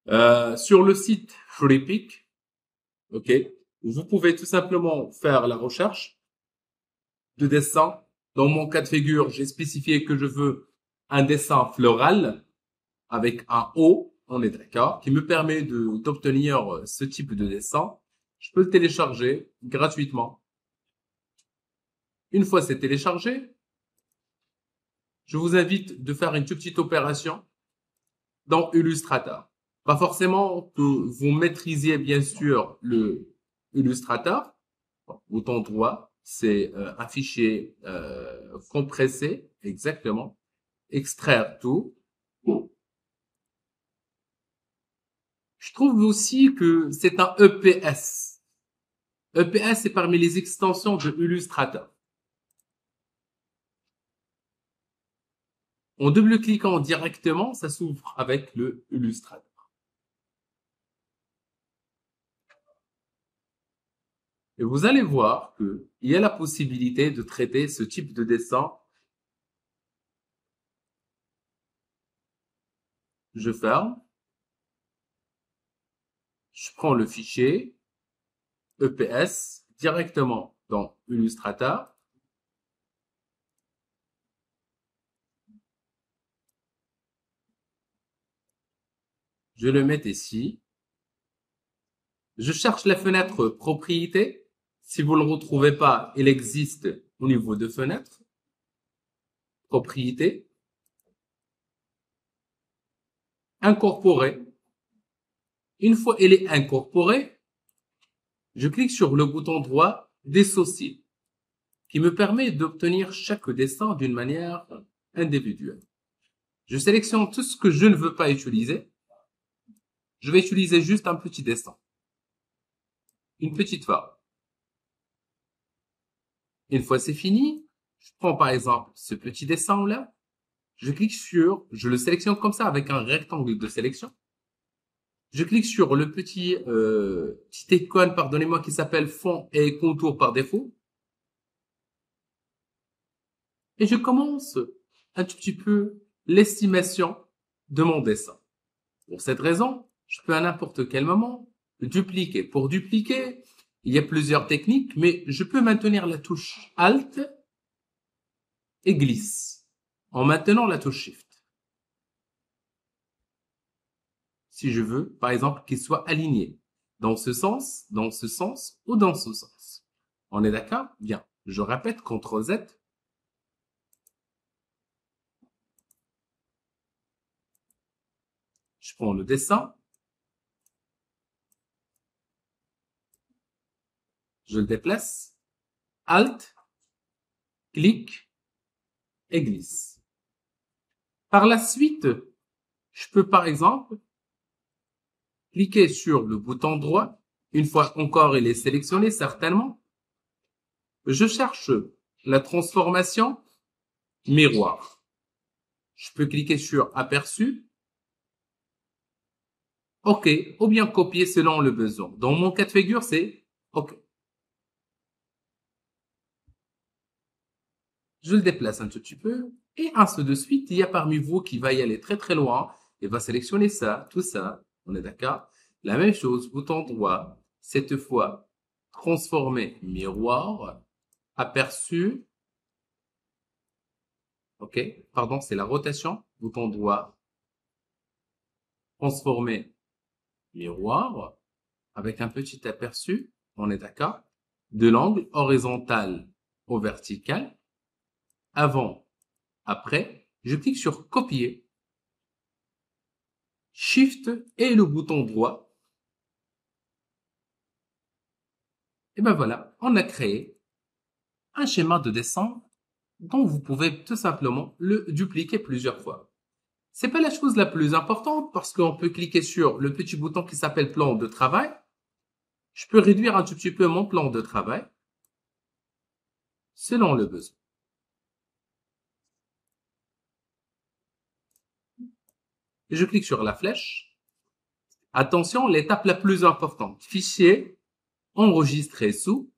Sur le site FreePic, ok, vous pouvez tout simplement faire la recherche de dessin. Dans mon cas de figure, j'ai spécifié que je veux un dessin floral avec un O, on est d'accord, qui me permet d'obtenir ce type de dessin. Je peux le télécharger gratuitement. Une fois c'est téléchargé, je vous invite de faire une toute petite opération dans Illustrator. Pas forcément que vous maîtrisiez bien sûr le Illustrator. Bouton droit, c'est un fichier compressé, exactement. Extraire tout. Je trouve aussi que c'est un EPS. EPS est parmi les extensions de Illustrator. En double-cliquant directement, ça s'ouvre avec le Illustrator. Et vous allez voir qu'il y a la possibilité de traiter ce type de dessin. Je ferme. Je prends le fichier EPS directement dans Illustrator. Je le mets ici. Je cherche la fenêtre propriété. Si vous ne le retrouvez pas, il existe au niveau de fenêtre. Propriété. Incorporer. Une fois elle est incorporée, je clique sur le bouton droit dissocier, qui me permet d'obtenir chaque dessin d'une manière individuelle. Je sélectionne tout ce que je ne veux pas utiliser. Je vais utiliser juste un petit dessin. Une petite forme. Une fois c'est fini, je prends par exemple ce petit dessin là, je clique sur, je le sélectionne comme ça avec un rectangle de sélection. Je clique sur le petit icône, pardonnez-moi, qui s'appelle fond et contour par défaut. Et je commence un tout petit peu l'estimation de mon dessin. Pour cette raison, je peux à n'importe quel moment dupliquer. Pour dupliquer, il y a plusieurs techniques, mais je peux maintenir la touche Alt et glisse en maintenant la touche Shift. Si je veux, par exemple, qu'il soit aligné dans ce sens ou dans ce sens. On est d'accord? Bien. Je répète, CTRL Z. Je prends le dessin. Je le déplace. Alt, clic et glisse. Par la suite, je peux par exemple cliquer sur le bouton droit. Une fois encore, il est sélectionné certainement. Je cherche la transformation miroir. Je peux cliquer sur aperçu. OK, ou bien copier selon le besoin. Dans mon cas de figure, c'est OK. Je le déplace un tout petit peu et ainsi de suite. Il y a parmi vous qui va y aller très très loin et va sélectionner ça, tout ça. On est d'accord? La même chose, bouton droit, cette fois, transformer miroir, aperçu. OK, pardon, c'est la rotation. Bouton droit, transformer miroir avec un petit aperçu. On est d'accord? De l'angle horizontal au vertical. Avant, après, je clique sur copier. Shift et le bouton droit. Et ben voilà, on a créé un schéma de dessin dont vous pouvez tout simplement le dupliquer plusieurs fois. C'est pas la chose la plus importante parce qu'on peut cliquer sur le petit bouton qui s'appelle plan de travail. Je peux réduire un tout petit peu mon plan de travail selon le besoin. Je clique sur la flèche. Attention, l'étape la plus importante. Fichier, enregistrer sous.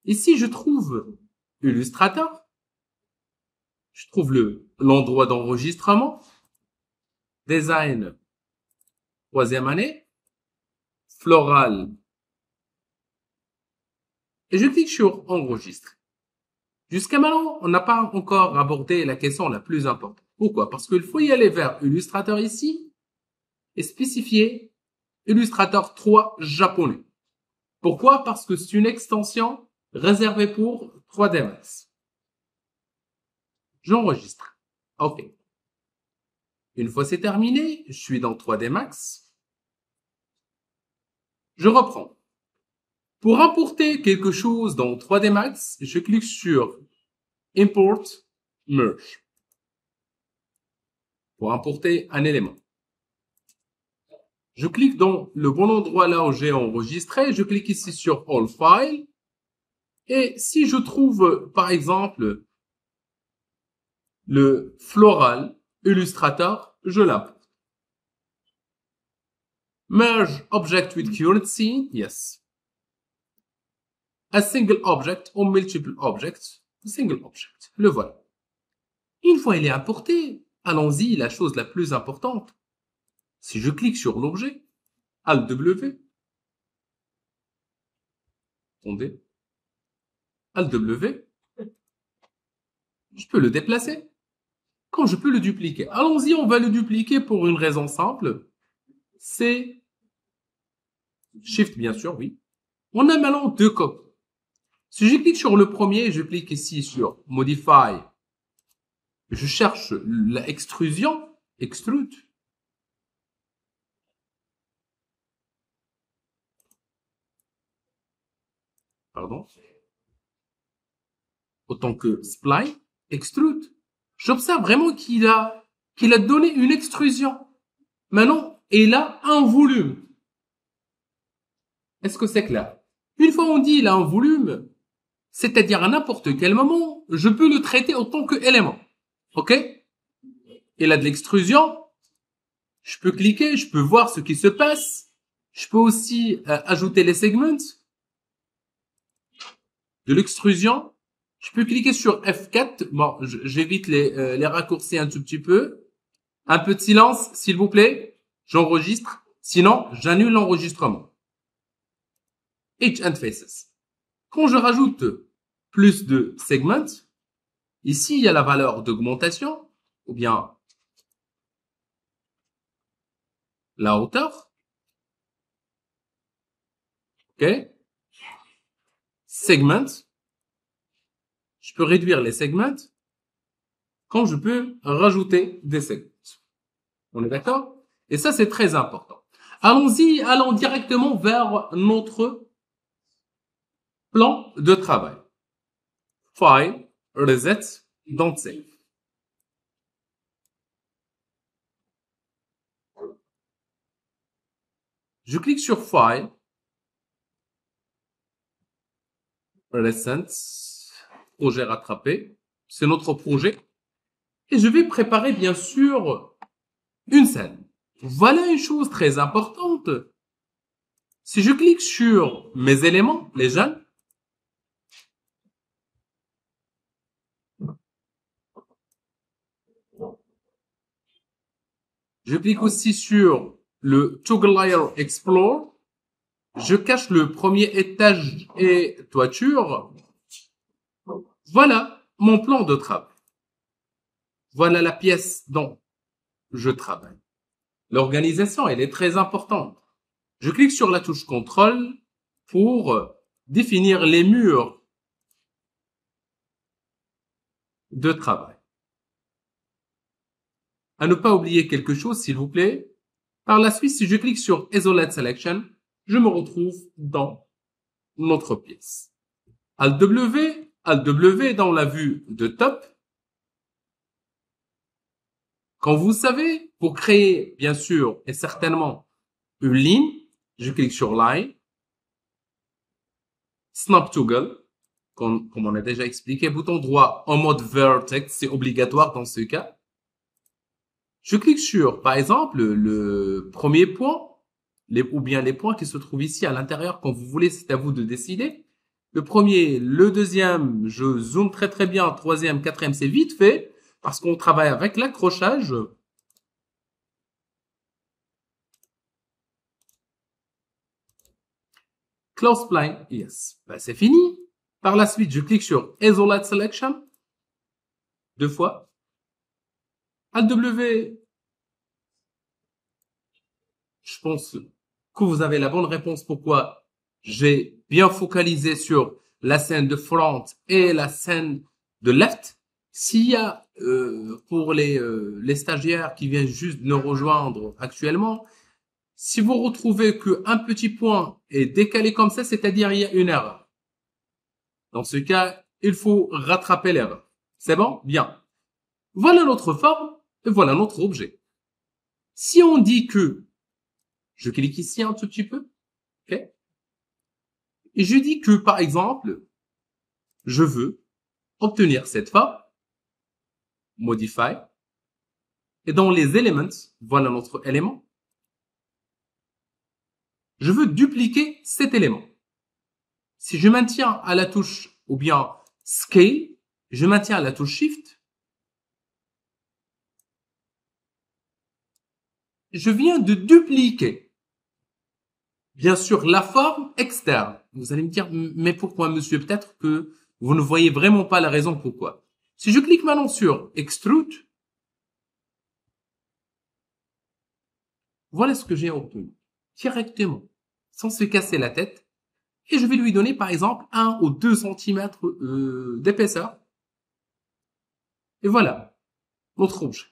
Ici, je trouve Illustrator. Je trouve l'endroit d'enregistrement. Design, troisième année, floral. Et je clique sur enregistrer. Jusqu'à maintenant, on n'a pas encore abordé la question la plus importante. Pourquoi? Parce qu'il faut y aller vers Illustrator ici et spécifier Illustrator 3 japonais. Pourquoi? Parce que c'est une extension réservée pour 3D Max. J'enregistre. OK. Une fois c'est terminé, je suis dans 3D Max. Je reprends. Pour importer quelque chose dans 3D Max, je clique sur Import Merge. Pour importer un élément. Je clique dans le bon endroit là où j'ai enregistré. Je clique ici sur All Files. Et si je trouve, par exemple, le floral Illustrator, je l'importe. Merge object with current scene, yes. A single object or multiple objects, a single object. Le voilà. Une fois il est importé, allons-y, la chose la plus importante. Si je clique sur l'objet, Alt W, attendez, Alt W, je peux le déplacer. Quand je peux le dupliquer. Allons-y, on va le dupliquer pour une raison simple. C'est Shift, bien sûr, oui. On a maintenant deux copies. Si je clique sur le premier, je clique ici sur Modify. Je cherche la extrusion, Extrude. Pardon. Autant que Spline, Extrude. J'observe vraiment qu'il a donné une extrusion. Maintenant, il a un volume. Est-ce que c'est clair? Une fois on dit il a un volume, c'est-à-dire à n'importe quel moment, je peux le traiter autant qu'élément. OK? Il a de l'extrusion. Je peux cliquer, je peux voir ce qui se passe. Je peux aussi ajouter les segments. De l'extrusion. Je peux cliquer sur F4. Bon, j'évite les raccourcis un tout petit peu. Un peu de silence, s'il vous plaît. J'enregistre. Sinon, j'annule l'enregistrement. Edge and Faces. Quand je rajoute plus de segments, ici, il y a la valeur d'augmentation, ou bien la hauteur. OK? Segments. Je peux réduire les segments quand je peux rajouter des segments. On est d'accord? Et ça, c'est très important. Allons-y, allons directement vers notre plan de travail. File, Reset, Don't Save. Je clique sur File, Recent, projet rattrapé. C'est notre projet. Et je vais préparer, bien sûr, une scène. Voilà une chose très importante. Si je clique sur mes éléments, les jeunes, je clique aussi sur le Toggle Layer Explore. Je cache le premier étage et toiture. Voilà mon plan de travail. Voilà la pièce dont je travaille. L'organisation, elle est très importante. Je clique sur la touche contrôle pour définir les murs de travail. À ne pas oublier quelque chose, s'il vous plaît. Par la suite, si je clique sur Isolate Selection, je me retrouve dans notre pièce. Alt W dans la vue de top. Quand vous savez, pour créer, bien sûr, et certainement une ligne, je clique sur Line. Snap Toggle, comme on a déjà expliqué, bouton droit en mode Vertex, c'est obligatoire dans ce cas. Je clique sur, par exemple, le premier point, ou bien les points qui se trouvent ici à l'intérieur, quand vous voulez, c'est à vous de décider. Le premier, le deuxième, je zoome très très bien, troisième, quatrième, c'est vite fait, parce qu'on travaille avec l'accrochage. Close spline, yes. Ben, c'est fini. Par la suite, je clique sur Isolate Selection. 2 fois. Alt W. Je pense que vous avez la bonne réponse pourquoi j'ai bien focalisé sur la scène de front et la scène de left. S'il y a pour les stagiaires qui viennent juste de nous rejoindre actuellement, si vous retrouvez qu'un petit point est décalé comme ça, c'est-à-dire il y a une erreur. Dans ce cas, il faut rattraper l'erreur. C'est bon? Bien. Voilà notre forme et voilà notre objet. Si on dit que, je clique ici un tout petit peu, ok? Et je dis que, par exemple, je veux obtenir cette forme, modify, et dans les elements, voilà notre élément, je veux dupliquer cet élément. Si je maintiens à la touche, ou bien scale, je maintiens à la touche shift, je viens de dupliquer, bien sûr, la forme externe. Vous allez me dire, mais pourquoi, monsieur? Peut-être que vous ne voyez vraiment pas la raison pourquoi. Si je clique maintenant sur Extrude, voilà ce que j'ai obtenu. Directement, sans se casser la tête. Et je vais lui donner, par exemple, 1 ou 2 cm d'épaisseur. Et voilà, notre objet.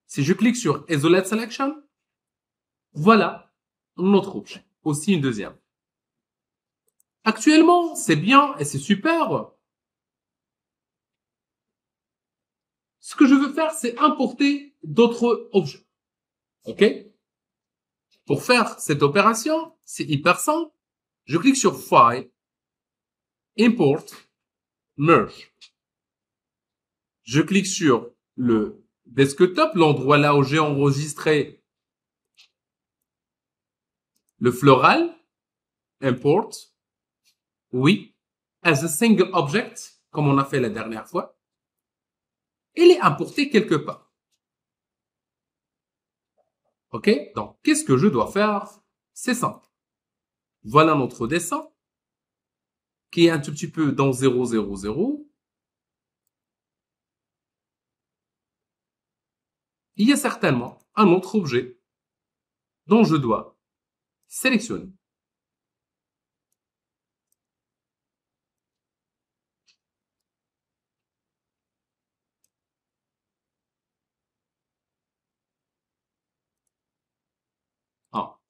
Si je clique sur Isolate Selection, voilà notre objet. Aussi une deuxième. Actuellement, c'est bien et c'est super. Ce que je veux faire, c'est importer d'autres objets. OK? Pour faire cette opération, c'est hyper simple. Je clique sur File, Import, Merge. Je clique sur le desktop, l'endroit là où j'ai enregistré le floral, Import, oui, as a single object, comme on a fait la dernière fois. Il est importé quelque part. OK? Donc, qu'est-ce que je dois faire? C'est simple. Voilà notre dessin, qui est un tout petit peu dans 0, 0, 0. Il y a certainement un autre objet dont je dois sélectionner. Ah,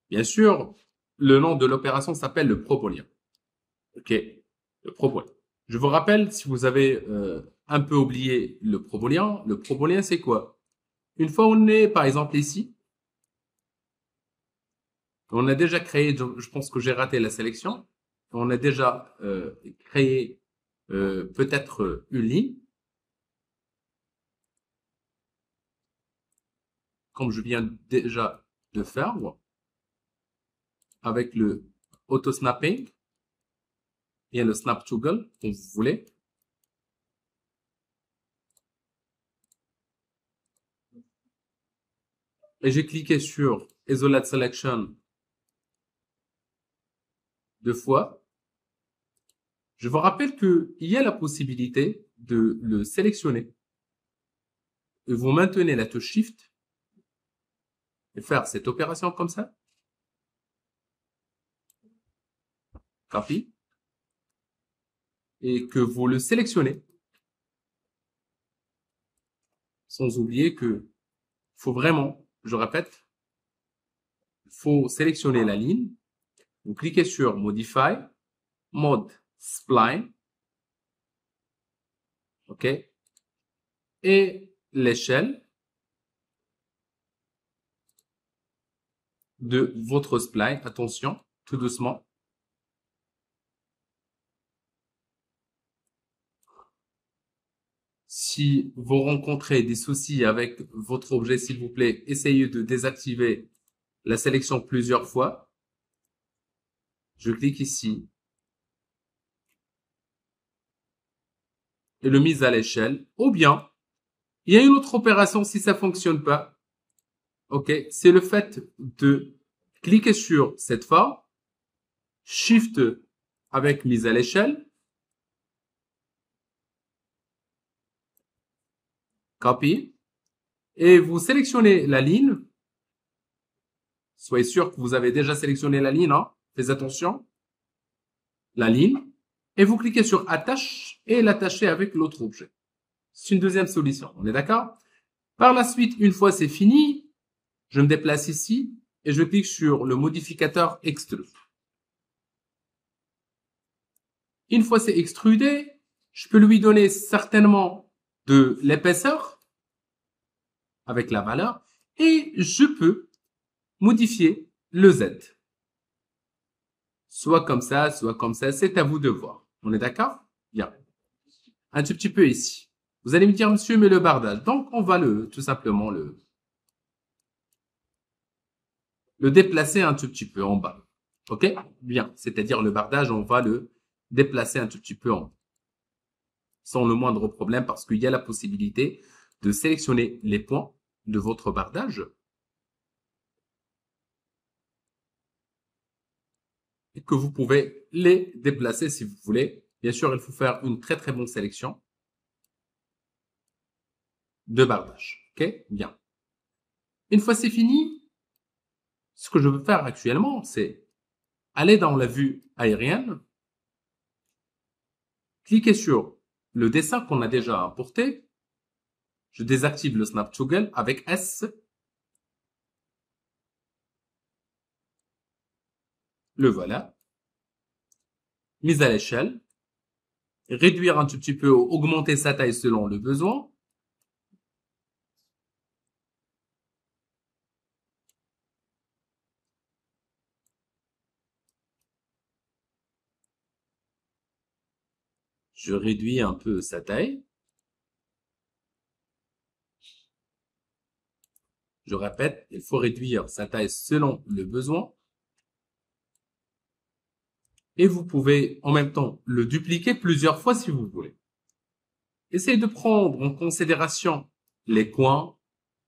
bien sûr, le nom de l'opération s'appelle le propolien. OK, le propolien. Je vous rappelle, si vous avez un peu oublié le propolien, c'est quoi? Une fois on est, par exemple, ici, on a déjà créé, je pense que j'ai raté la sélection, on a déjà créé peut-être une ligne, comme je viens déjà de faire, avec le auto-snapping et le snap toggle, comme vous voulez. Et j'ai cliqué sur Isolate Selection 2 fois. Je vous rappelle qu'il y a la possibilité de le sélectionner. Et vous maintenez la touche Shift et faire cette opération comme ça. Copy. Et que vous le sélectionnez. Sans oublier que faut vraiment, je répète, faut sélectionner la ligne. Vous cliquez sur Modify, Mode Spline. OK? Et l'échelle de votre spline. Attention, tout doucement. Si vous rencontrez des soucis avec votre objet, s'il vous plaît, essayez de désactiver la sélection plusieurs fois. Je clique ici. Et le mise à l'échelle. Ou bien, il y a une autre opération si ça fonctionne pas. ok, c'est le fait de cliquer sur cette forme, Shift avec mise à l'échelle, copy, et vous sélectionnez la ligne. Soyez sûr que vous avez déjà sélectionné la ligne, hein? Faites attention. La ligne. Et vous cliquez sur attache et l'attacher avec l'autre objet. C'est une deuxième solution. On est d'accord? Par la suite, une fois c'est fini, je me déplace ici et je clique sur le modificateur extrude. Une fois c'est extrudé, je peux lui donner certainement de l'épaisseur avec la valeur et je peux modifier le Z. Soit comme ça, c'est à vous de voir. On est d'accord? Bien. Un tout petit peu ici. Vous allez me dire, monsieur, mais le bardage. Donc, on va tout simplement le déplacer un tout petit peu en bas. OK? Bien. C'est-à-dire le bardage, on va le déplacer un tout petit peu en bas. Sans le moindre problème parce qu'il y a la possibilité de sélectionner les points de votre bardage. Et que vous pouvez les déplacer si vous voulez. Bien sûr, il faut faire une très très bonne sélection de bardage. OK? Bien. Une fois c'est fini, ce que je veux faire actuellement, c'est aller dans la vue aérienne, cliquer sur le dessin qu'on a déjà importé. Je désactive le Snap Toggle avec S. Le voilà. Mise à l'échelle. Réduire un tout petit peu, augmenter sa taille selon le besoin. Je réduis un peu sa taille. Je répète, il faut réduire sa taille selon le besoin. Et vous pouvez en même temps le dupliquer plusieurs fois si vous voulez. Essayez de prendre en considération les coins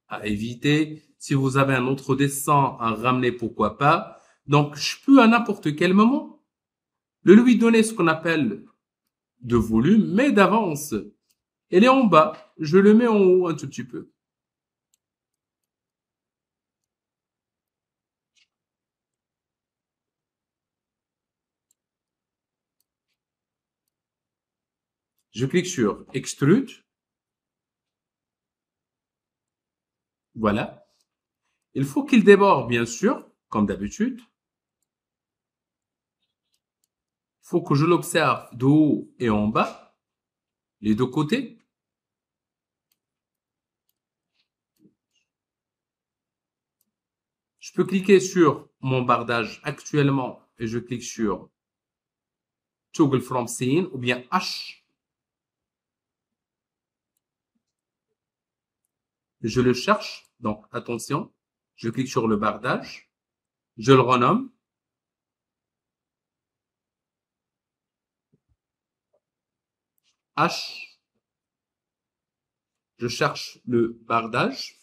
à éviter. Si vous avez un autre dessin à ramener, pourquoi pas. Donc, je peux à n'importe quel moment lui donner ce qu'on appelle de volume, mais d'avance. Elle est en bas, je le mets en haut un tout petit peu. Je clique sur Extrude. Voilà. Il faut qu'il déborde, bien sûr, comme d'habitude. Il faut que je l'observe de haut et en bas, les deux côtés. Je peux cliquer sur mon bardage actuellement et je clique sur Toggle from Scene ou bien H. Je le cherche, donc attention, je clique sur le bardage, je le renomme. H. Je cherche le bardage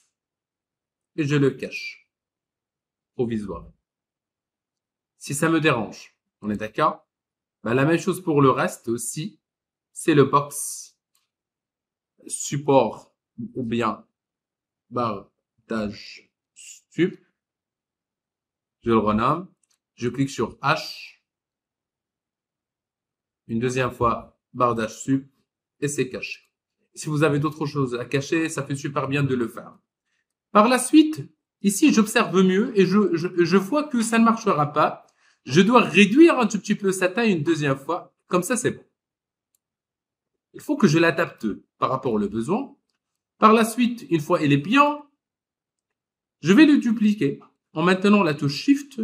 et je le cache provisoirement. Si ça me dérange, on est d'accord? Ben, la même chose pour le reste aussi, c'est le box support ou bien bardage sup. Je le renomme, je clique sur H, une deuxième fois bardage sup et c'est caché. Si vous avez d'autres choses à cacher, ça fait super bien de le faire. Par la suite, ici, j'observe mieux et je vois que ça ne marchera pas. Je dois réduire un tout petit peu sa taille une deuxième fois. Comme ça, c'est bon. Il faut que je l'adapte par rapport au besoin. Par la suite, une fois il est bien, je vais le dupliquer en maintenant la touche Shift,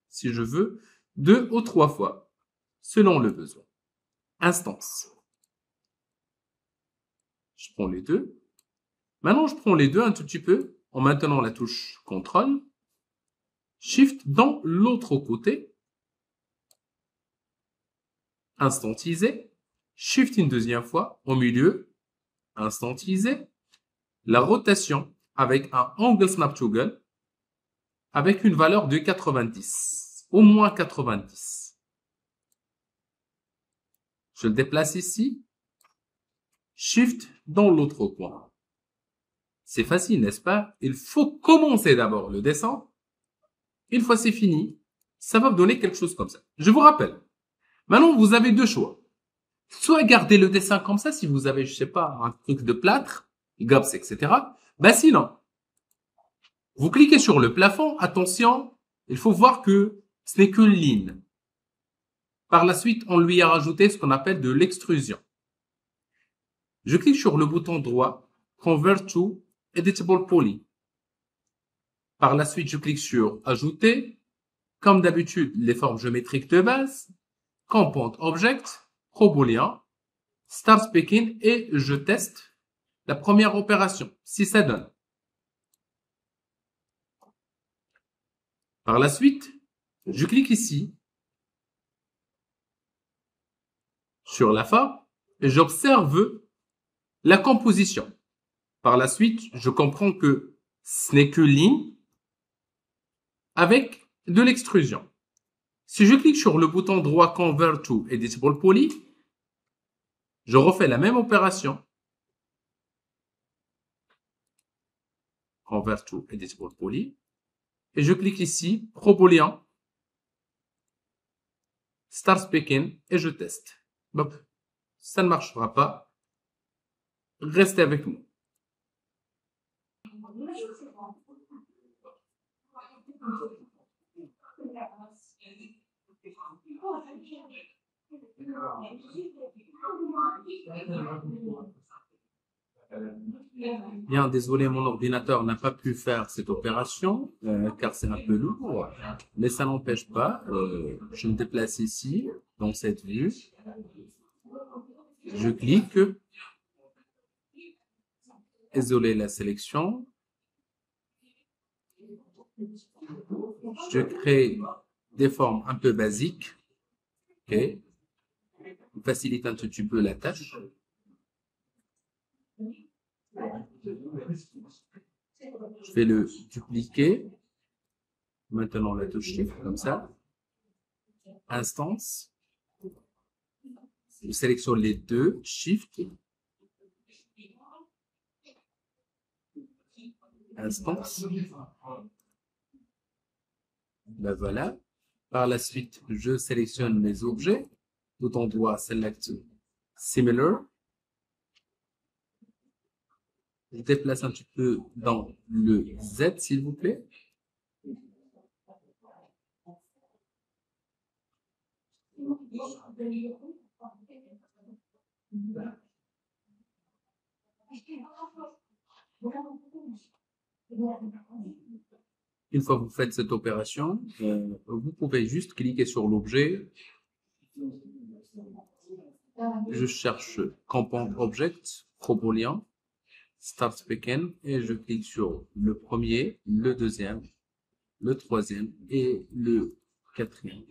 si je veux, 2 ou 3 fois, selon le besoin. Instance. Je prends les deux. Maintenant, je prends les deux un tout petit peu en maintenant la touche CTRL, Shift dans l'autre côté, instantiser, Shift une deuxième fois au milieu, instantiser, la rotation avec un Angle Snap Toggle, avec une valeur de 90, au moins 90. Je le déplace ici, Shift dans l'autre coin. C'est facile, n'est-ce pas? Il faut commencer d'abord le dessin. Une fois c'est fini, ça va vous donner quelque chose comme ça. Je vous rappelle, maintenant vous avez deux choix. Soit garder le dessin comme ça, si vous avez, je sais pas, un truc de plâtre, gobs, etc. Ben sinon, vous cliquez sur le plafond, attention, il faut voir que ce n'est qu'une ligne. Par la suite, on lui a rajouté ce qu'on appelle de l'extrusion. Je clique sur le bouton droit, Convert to Editable Poly. Par la suite, je clique sur Ajouter. Comme d'habitude, les formes géométriques de base, Compound Object, ProBoolean, Start Speaking et je teste la première opération, si ça donne. Par la suite, je clique ici sur la forme et j'observe la composition. Par la suite, je comprends que ce n'est que ligne avec de l'extrusion. Si je clique sur le bouton droit Convert to Editable Poly, je refais la même opération. Convert to Editable Poly. Et je clique ici, ProBoolean, Start Speaking et je teste. Bon, ça ne marchera pas. Restez avec nous. Bien, désolé, mon ordinateur n'a pas pu faire cette opération car c'est un peu lourd, mais ça n'empêche pas. Je me déplace ici dans cette vue. Je clique, isoler la sélection. Je crée des formes un peu basiques. Ok, on facilite un tout petit peu la tâche. Je vais le dupliquer. Maintenant, la touche Shift, comme ça. Instance. Je sélectionne les deux. Shift. Instance. Ben voilà. Par la suite, je sélectionne mes objets. Bouton droit, Select Similar. Je déplace un petit peu dans le Z, s'il vous plaît. Une fois que vous faites cette opération, vous pouvez juste cliquer sur l'objet. Je cherche Compound Object, ProBoolean, Start Speaking et je clique sur le premier, le deuxième, le troisième et le quatrième.